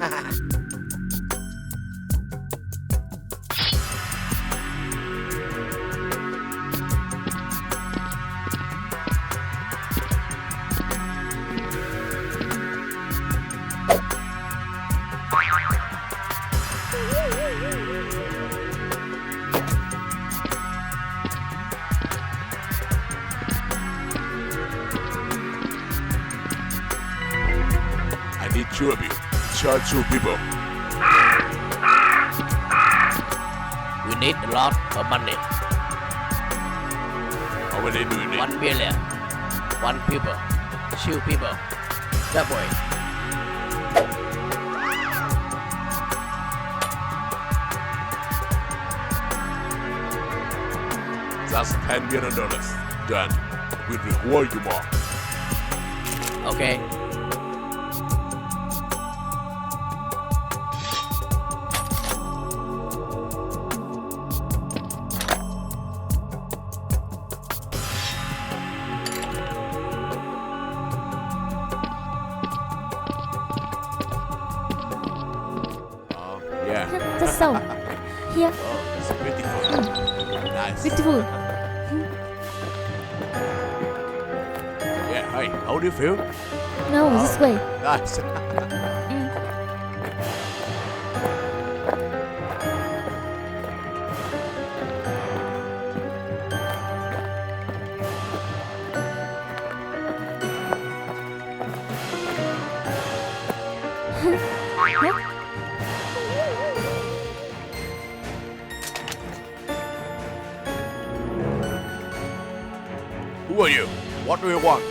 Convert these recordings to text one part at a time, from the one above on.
I need two of you. Charge two people. We need a lot of money. How many do you need? 1 million. 1 people. 2 people. That way. That's $10 million. Done. We'll reward you more. Okay. Yeah. Just so. Here. Oh, it's beautiful. Nice. Beautiful. Yeah, hi. How do you feel? No, this way. Nice. Who are you? What do you want?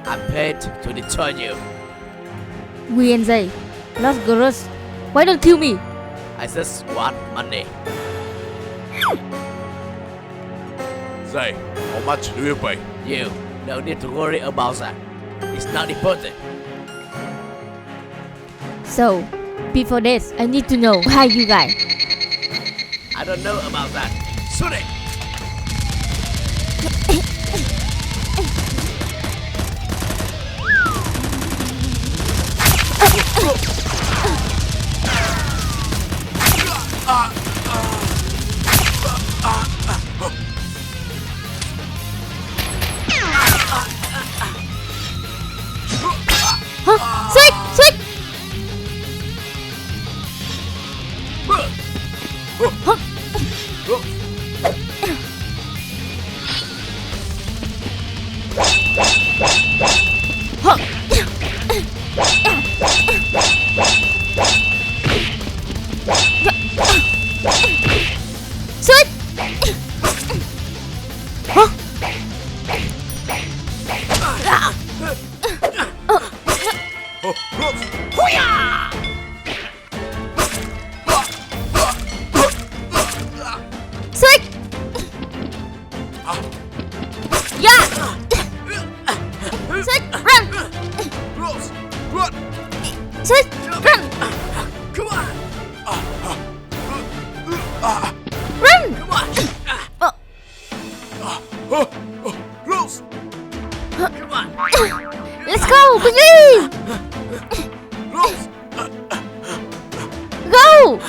I'm paid to destroy you. We and they. Lost girls. Why don't kill me? I just want money. Say, how much do you pay? You don't need to worry about that. It's not important. So, before this, I need to know who are you guys. I don't know about that. Shoot it! Huh? Switch! Switch! Switch! Huh? Switch! Yeah! Switch! Run! Rose, run! Switch! Run! Come on! Run! Come on! Rose! Come on! Let's go! Quickly! Rose! Go!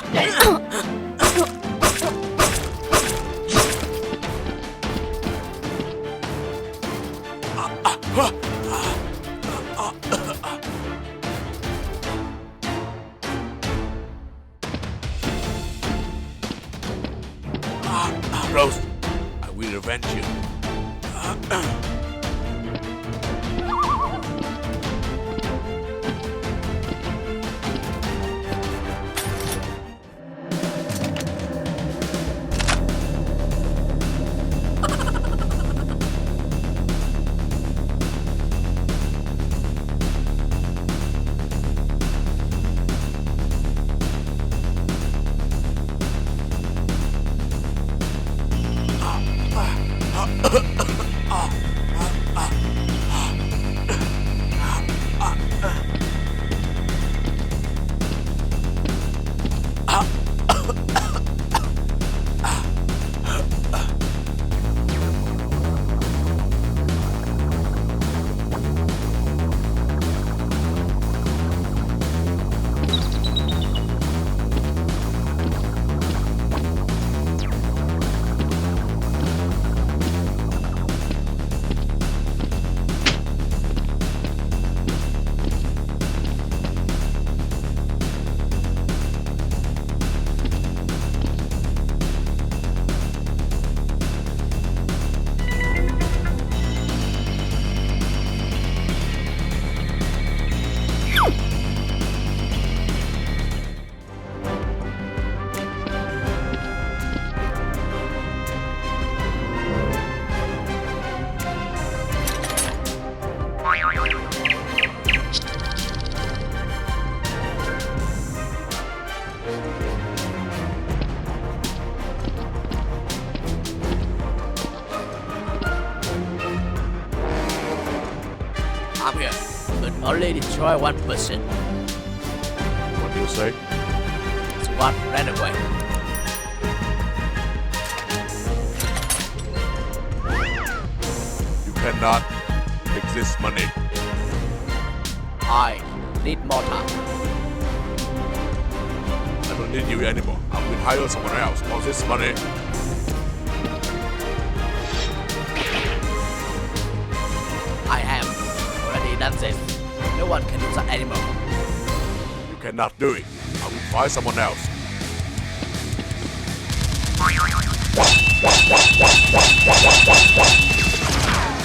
Rose, I will revenge you. I'm here, but only destroy one person. What do you say? SWAT ran away. You cannot take this money. I need more time. I don't need you anymore. I will hire someone else for this money. I have already done this. No one can do that anymore. You cannot do it. I will find someone else.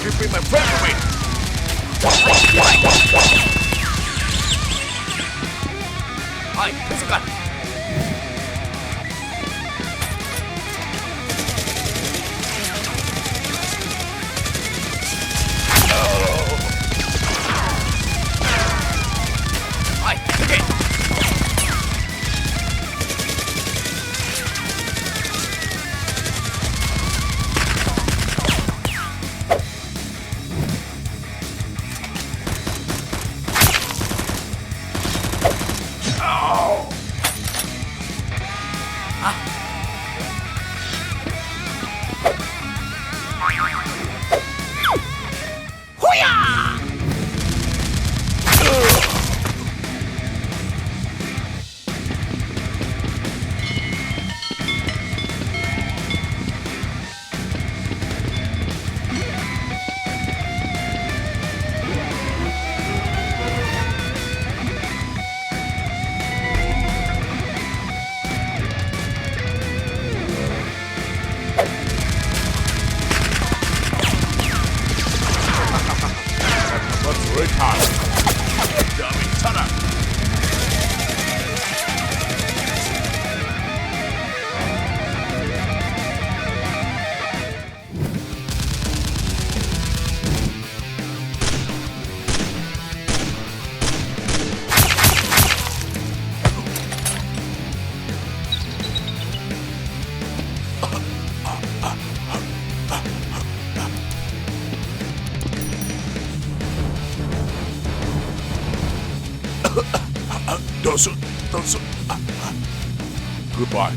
Give me my friend away. Hey, where's the gun? Hey, okay. That's very hard. Damn it, shut up. Don't shoot. Goodbye.